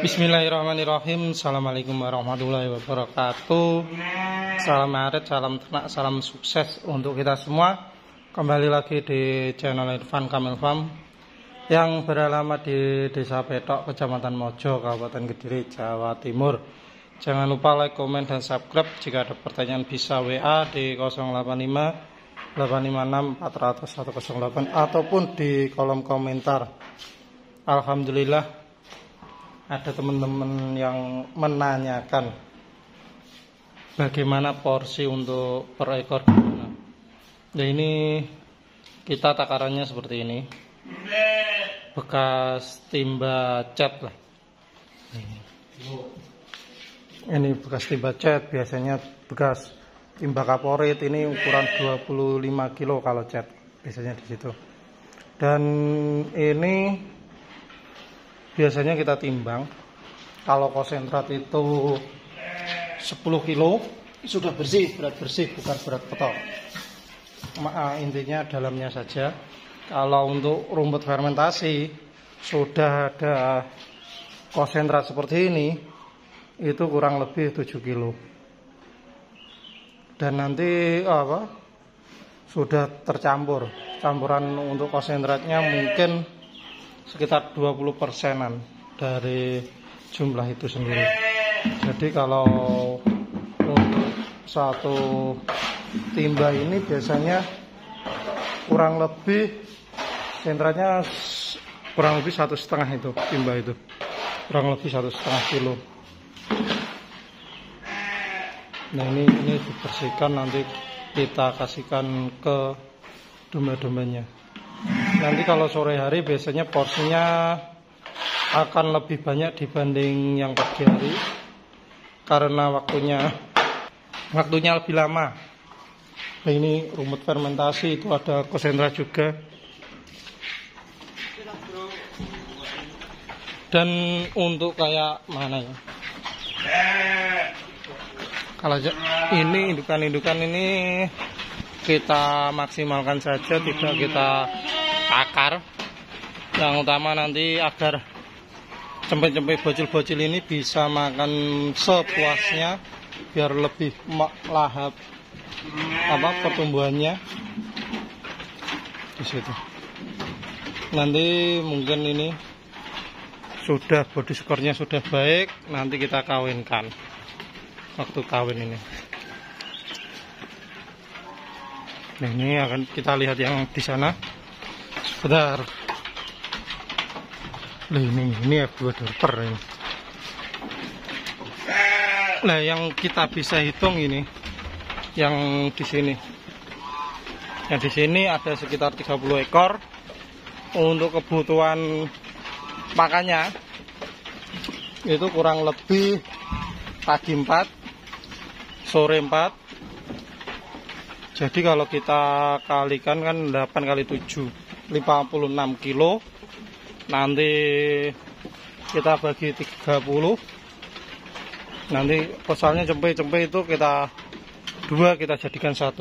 Bismillahirrahmanirrahim. Assalamualaikum warahmatullahi wabarakatuh. Salam Maret, salam ternak, salam sukses untuk kita semua. Kembali lagi di channel Irfan Kamil Farm yang beralamat di Desa Petok, Kecamatan Mojo, Kabupaten Kediri, Jawa Timur. Jangan lupa like, komen, dan subscribe. Jika ada pertanyaan bisa WA di 085 856 400 108 ataupun di kolom komentar. Alhamdulillah ada teman-teman yang menanyakan bagaimana porsi untuk per ekor gimana. Nah, ini kita takarannya seperti ini, bekas timba cat lah. Ini bekas timba cat, biasanya bekas timba kaporit. Ini ukuran 25 kilo kalau cat, biasanya di situ. Dan ini biasanya kita timbang. Kalau konsentrat itu 10 kilo sudah bersih, berat bersih, bukan berat kotor. Intinya dalamnya saja. Kalau untuk rumput fermentasi sudah ada konsentrat seperti ini, itu kurang lebih 7 kilo. Dan nanti sudah tercampur. Campuran untuk konsentratnya mungkin sekitar 20%-an dari jumlah itu sendiri. Jadi kalau untuk satu timba ini biasanya kurang lebih sentratnya kurang lebih 1,5 itu timba itu, kurang lebih 1,5 kilo. Nah ini dibersihkan, nanti kita kasihkan ke domba-dombanya. Nanti kalau sore hari biasanya porsinya akan lebih banyak dibanding yang pagi hari, karena waktunya lebih lama. Nah, ini rumput fermentasi itu ada konsentrat juga. Dan untuk kayak mana ya? Kalau ini indukan-indukan ini kita maksimalkan saja, tidak kita takar. Yang utama nanti agar cempe-cempe bocil-bocil ini bisa makan sepuasnya, biar lebih lahap pertumbuhannya di situ. Nanti mungkin ini sudah body score-nya sudah baik, nanti kita kawinkan waktu kawin ini. Nah, ini akan kita lihat yang di sana. Sebentar. Nah, ini F2 dorper ini. Nah, yang kita bisa hitung ini yang di sini. Yang di sini ada sekitar 30 ekor. Untuk kebutuhan makannya itu kurang lebih pagi 4, sore 4. Jadi kalau kita kalikan kan 8 kali 7, 56 kilo. Nanti kita bagi 30. Nanti totalnya cempe-cempe itu kita jadikan 1.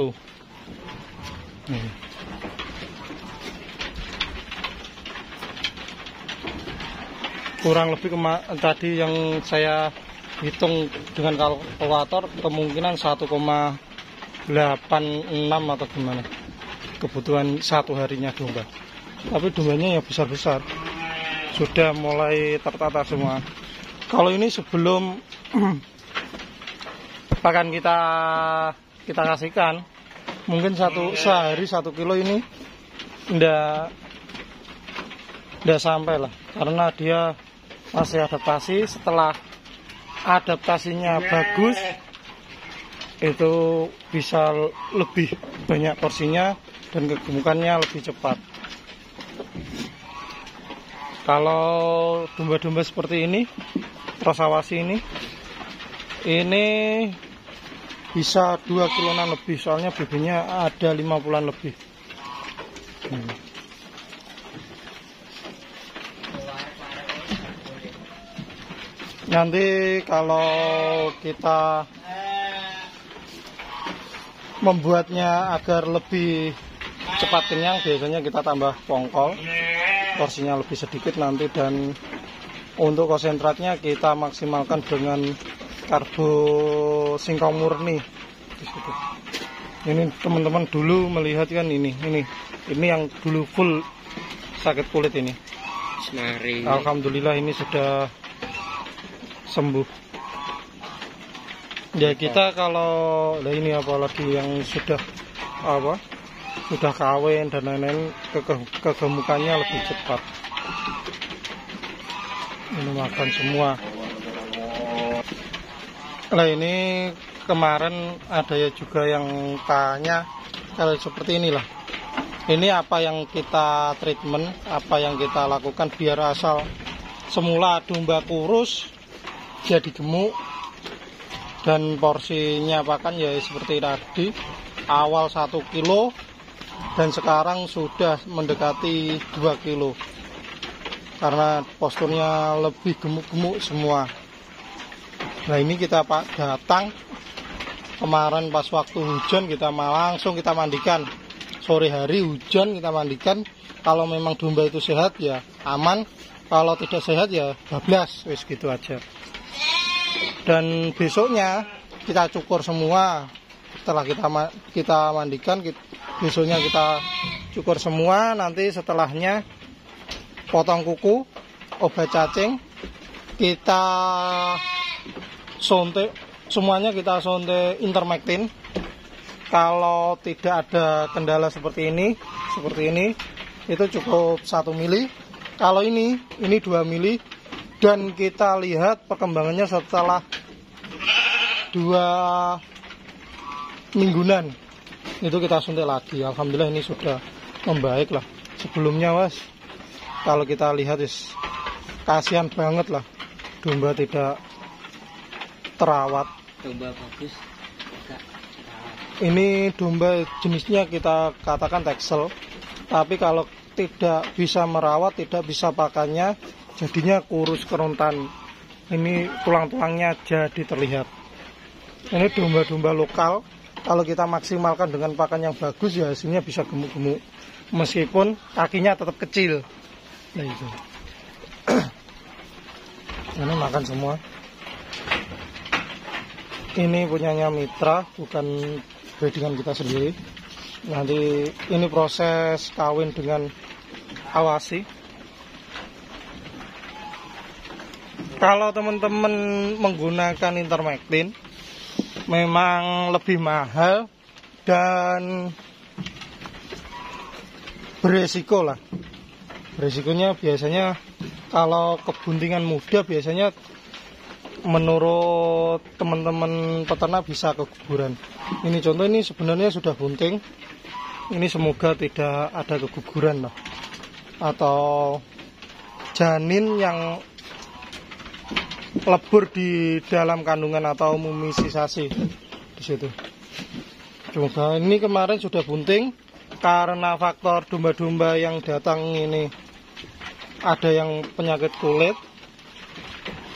Kurang lebih tadi yang saya hitung dengan kalkulator kemungkinan 1,86 atau gimana kebutuhan satu harinya domba. Tapi dombanya ya besar-besar, sudah mulai tertata semua. Kalau ini sebelum pakan kita kasihkan, mungkin sehari 1 kilo ini ndak sampai lah, karena dia masih adaptasi. Setelah adaptasinya bagus, itu bisa lebih banyak porsinya dan kegemukannya lebih cepat. Kalau domba-domba seperti ini, prosawasi ini bisa 2 kiloan lebih, soalnya bibirnya ada 50-an lebih. Nanti kalau kita membuatnya agar lebih cepat kenyang, biasanya kita tambah pongkol, porsinya lebih sedikit nanti, dan Untuk konsentratnya kita maksimalkan dengan karbo singkong murni di situ. Ini teman-teman dulu melihat kan ini yang dulu full sakit kulit ini. Semari. Alhamdulillah ini sudah sembuh. Ya kita kalau ini apalagi yang sudah kawin dan lain-lain, kegemukannya lebih cepat. Ini makan semua. Nah ini kemarin ada ya juga yang tanya kalau seperti inilah. Ini apa yang kita treatment, apa yang kita lakukan biar asal semula domba kurus jadi gemuk, dan porsinya pakan ya seperti tadi, awal 1 kilo dan sekarang sudah mendekati 2 kilo karena posturnya lebih gemuk-gemuk semua. Nah ini kita datang kemarin pas waktu hujan, kita langsung kita mandikan. Sore hari hujan kita mandikan. Kalau memang domba itu sehat ya aman, kalau tidak sehat ya bablas, wis gitu aja. Dan besoknya kita cukur semua. Setelah kita mandikan, besoknya kita cukur semua. Nanti setelahnya potong kuku, obat cacing, kita suntik semuanya, kita suntik Intermectin. Kalau tidak ada kendala seperti ini itu cukup 1 mili. Kalau ini 2 mili. Dan kita lihat perkembangannya setelah 2 mingguan itu kita suntik lagi. Alhamdulillah ini sudah membaik lah. Sebelumnya kalau kita lihat kasihan banget lah, domba tidak terawat. Domba bagus. Ini domba jenisnya kita katakan Texel, tapi kalau tidak bisa merawat, tidak bisa pakannya, jadinya kurus kerontan. Ini tulang-tulangnya jadi terlihat. Ini domba-domba lokal, kalau kita maksimalkan dengan pakan yang bagus ya hasilnya bisa gemuk-gemuk, meskipun kakinya tetap kecil. Nah itu. Ini makan semua. Ini punyanya mitra, bukan breedingan kita sendiri. Nanti ini proses kawin dengan awasi. Kalau teman-teman menggunakan Intermectin memang lebih mahal dan beresiko lah. Beresikonya biasanya kalau kebuntingan muda biasanya menurut teman-teman peternak bisa keguguran. Ini contoh, ini sebenarnya sudah bunting. Ini semoga tidak ada keguguran lah, atau janin yang lebur di dalam kandungan atau mumisisasi di situ. Semoga ini kemarin sudah bunting karena faktor domba-domba yang datang ini ada yang penyakit kulit,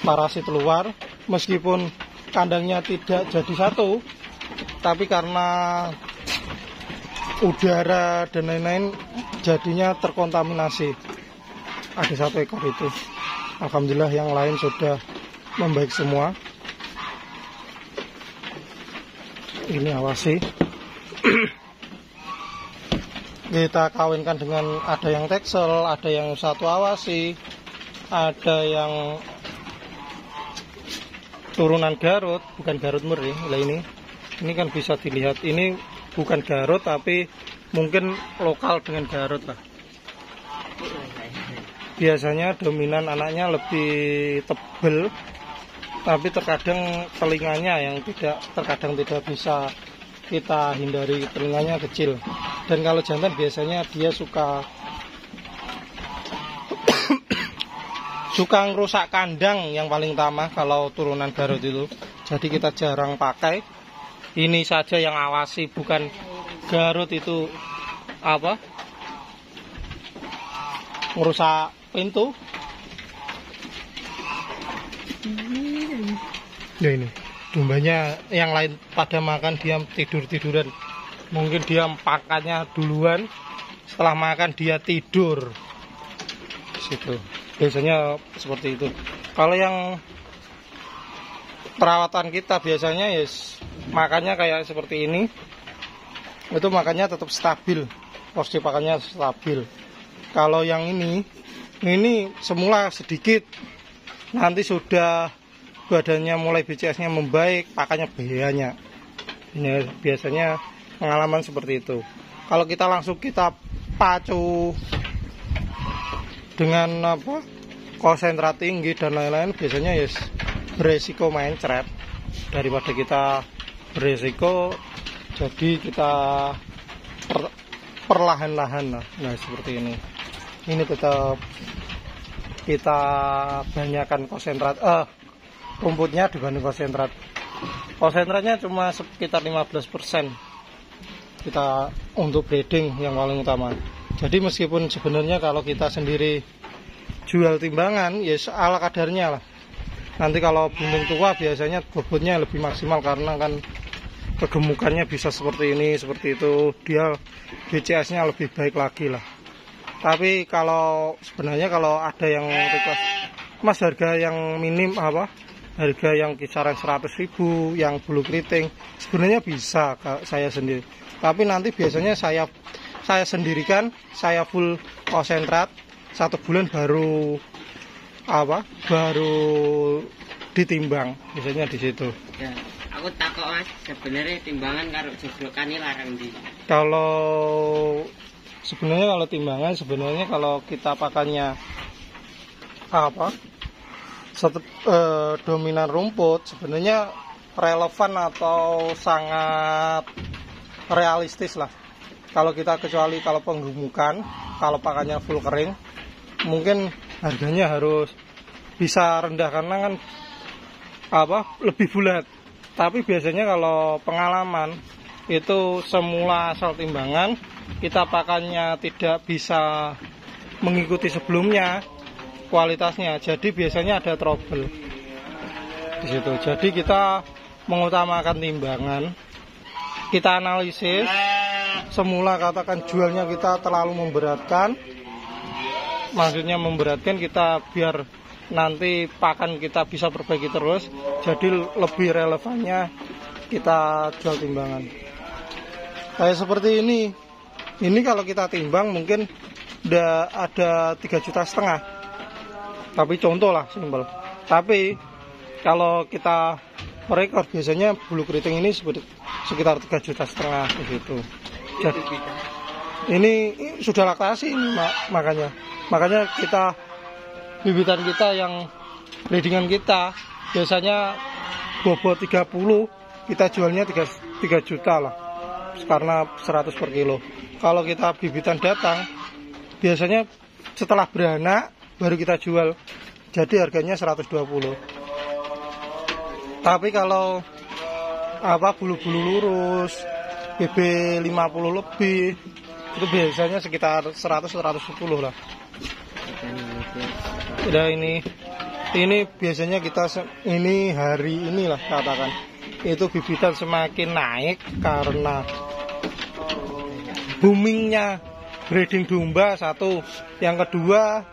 parasit luar, meskipun kandangnya tidak jadi satu, tapi karena udara dan lain-lain jadinya terkontaminasi. Ada 1 ekor itu. Alhamdulillah yang lain sudah membaik semua. Ini awasi. Kita kawinkan dengan ada yang Texel, ada yang satu awasi, ada yang turunan Garut, bukan Garut murni. Lah ini kan bisa dilihat, ini bukan Garut tapi mungkin lokal dengan Garut lah. Biasanya dominan anaknya lebih tebal, tapi terkadang telinganya yang terkadang tidak bisa kita hindari, telinganya kecil. Dan kalau jantan biasanya dia suka ngerusak kandang yang paling utama kalau turunan Garut itu. Jadi kita jarang pakai. Ini saja yang awasi, bukan Garut itu ngerusak pintu. Ya ini dombanya yang lain pada makan, dia tidur-tiduran. Mungkin dia pakannya duluan, setelah makan dia tidur situ. biasanya seperti itu. Kalau yang perawatan kita biasanya makannya kayak seperti ini, itu makannya tetap stabil, porsi pakannya stabil. Kalau yang ini semula sedikit, nanti sudah badannya mulai BCS-nya membaik, pakannya banyak. Ini biasanya pengalaman seperti itu. Kalau kita langsung kita pacu dengan konsentrat tinggi dan lain-lain, biasanya beresiko mencret. Daripada kita beresiko, jadi kita perlahan-lahan. Nah seperti ini. Ini tetap kita banyakkan konsentrat rumputnya dibanding konsentrat. Konsentratnya cuma sekitar 15% kita untuk breeding yang paling utama. Jadi meskipun sebenarnya kalau kita sendiri jual timbangan, ala kadarnya lah. Nanti kalau bunting tua biasanya bobotnya lebih maksimal karena kan kegemukannya bisa seperti ini, seperti itu. Dia BCS-nya lebih baik lagi lah. Tapi kalau sebenarnya kalau ada yang request, Mas harga yang minim harga yang kisaran 100.000 yang bulu keriting, sebenarnya bisa saya sendiri. Tapi nanti biasanya saya sendirikan, saya full konsentrat 1 bulan baru ditimbang, biasanya di situ. Ya, aku takut Mas, sebenarnya timbangan karo joglokan larang di. Sebenarnya kalau kita pakannya dominan rumput, sebenarnya relevan atau sangat realistis lah. Kalau kita kecuali kalau penggemukan, kalau pakannya full kering, mungkin harganya harus bisa rendah karena kan lebih bulat. Tapi biasanya kalau pengalaman itu semula asal timbangan, kita pakannya tidak bisa mengikuti sebelumnya kualitasnya, jadi biasanya ada trouble di situ. Jadi kita mengutamakan timbangan, kita analisis semula, katakan jualnya kita terlalu memberatkan, maksudnya memberatkan kita biar nanti pakan kita bisa perbaiki terus, jadi lebih relevannya kita jual timbangan. Kayak seperti ini kalau kita timbang mungkin udah ada 3,5 juta. Tapi contoh lah, simpel. Tapi kalau kita merekor biasanya bulu keriting ini sekitar 3,5 juta begitu. Jadi ini sudah laktasi ini, makanya kita bibitan kita yang breedingan kita biasanya bobot 30, kita jualnya 3 juta lah, karena 100 per kilo. Kalau kita bibitan datang biasanya setelah beranak baru kita jual, jadi harganya 120. Tapi kalau bulu-bulu lurus BB 50 lebih itu biasanya sekitar 100-110 lah. Udah ini biasanya kita ini hari inilah katakan itu bibitan semakin naik karena boomingnya breeding domba satu, yang kedua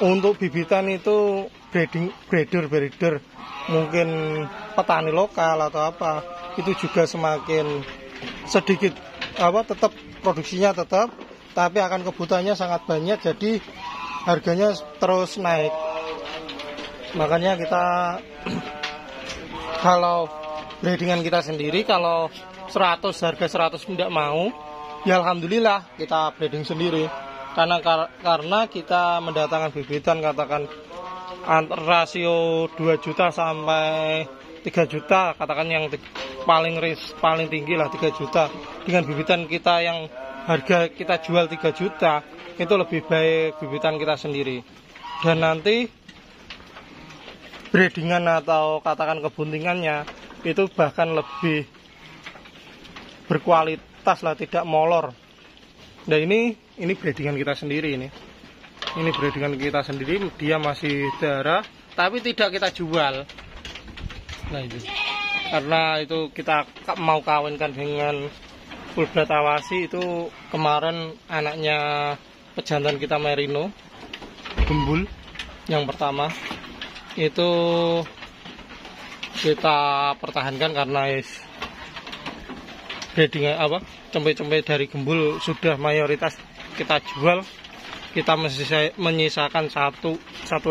untuk bibitan itu breeder mungkin petani lokal atau itu juga semakin sedikit tetap produksinya tetap, tapi akan kebutuhannya sangat banyak, jadi harganya terus naik. Makanya kita kalau breedingan kita sendiri, kalau 100 harga 100 tidak mau, ya alhamdulillah kita breeding sendiri. Karena kita mendatangkan bibitan katakan rasio 2 juta sampai 3 juta, katakan yang paling tinggi lah 3 juta. Dengan bibitan kita yang harga kita jual 3 juta, itu lebih baik bibitan kita sendiri. Dan nanti breedingan atau katakan kebuntingannya itu bahkan lebih berkualitas lah, tidak molor. Nah ini breedingan kita sendiri ini breedingan kita sendiri, dia masih darah tapi tidak kita jual. Nah itu karena itu kita mau kawinkan dengan full blood awasi. Itu kemarin anaknya pejantan kita merino gembul yang pertama itu kita pertahankan karena breeding cempe-cempe dari gembul sudah mayoritas kita jual. Kita menyisakan satu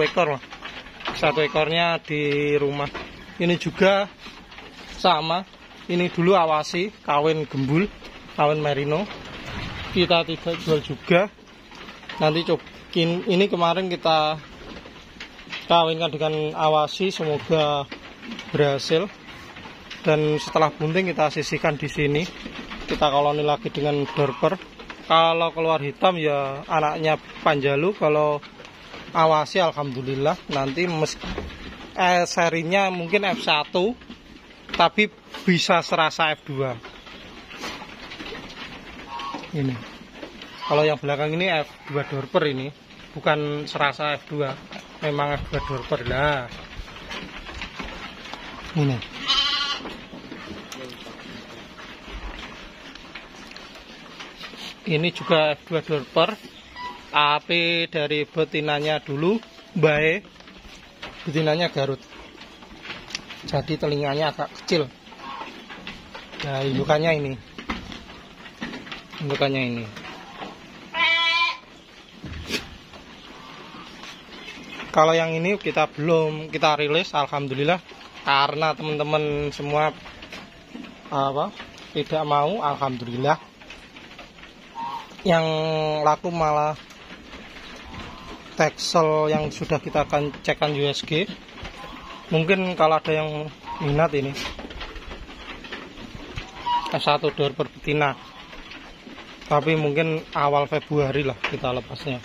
ekor lah. Satu ekornya di rumah. Ini juga sama. Ini dulu awasi kawin gembul, kawin merino. Kita tidak jual juga. Nanti ini kemarin kita kawinkan dengan awasi, semoga berhasil. Dan setelah bunting kita sisihkan di sini. Kita koloni lagi dengan dorper. Kalau keluar hitam ya anaknya Panjalu, kalau awasi alhamdulillah nanti serinya mungkin F1 tapi bisa serasa F2. Ini. Kalau yang belakang ini F2 dorper, ini bukan serasa F2, memang F2 dorper lah. Ini. Ini juga F2 dorper, tapi dari betinanya dulu baik, betinanya Garut, jadi telinganya agak kecil. Nah, indukannya ini, Kalau yang ini kita belum kita rilis, alhamdulillah, karena teman-teman semua tidak mau, alhamdulillah. Yang laku malah Texel yang sudah kita akan cekkan USG. Mungkin kalau ada yang minat ini F1 dorper betina, tapi mungkin awal Februari lah kita lepasnya.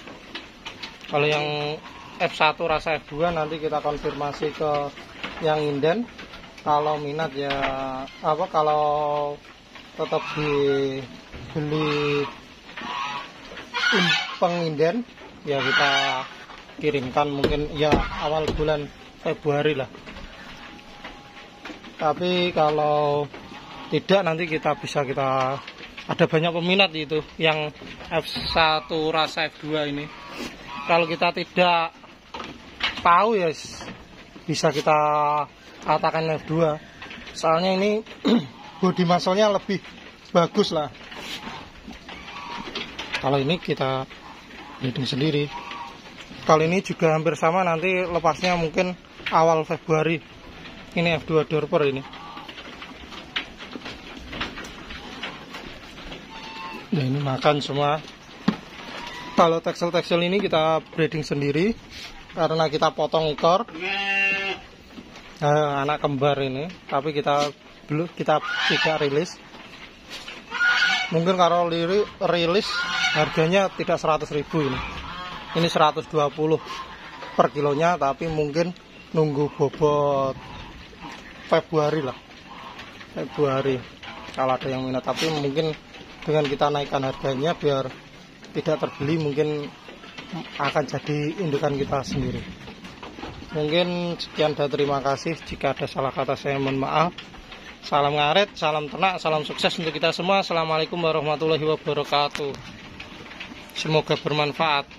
Kalau yang F1 rasa F2 nanti kita konfirmasi ke yang inden. Kalau minat ya kalau tetap dibeli penginden ya kita kirimkan mungkin ya awal bulan Februari lah. Tapi kalau tidak nanti kita ada banyak peminat itu yang F1 rasa F2 ini. Kalau kita tidak tahu ya bisa kita katakan F2. Soalnya ini body muscle-nya lebih bagus lah. Kalau ini kita breeding sendiri. Kalau ini juga hampir sama, nanti lepasnya mungkin awal Februari. Ini F2 dorper ini. Nah, ini makan semua. Kalau tekstil ini kita breeding sendiri karena kita potong ekor. Anak kembar ini, tapi kita tidak rilis. Mungkin kalau rilis harganya tidak 100.000 ini. Ini 120 per kilonya, tapi mungkin nunggu bobot Februari lah. Februari kalau ada yang minat, tapi mungkin dengan kita naikkan harganya biar tidak terbeli, mungkin akan jadi indukan kita sendiri. Mungkin sekian dan terima kasih. Jika ada salah kata saya mohon maaf. Salam ngaret, salam ternak, salam sukses untuk kita semua. Assalamualaikum warahmatullahi wabarakatuh. Semoga bermanfaat.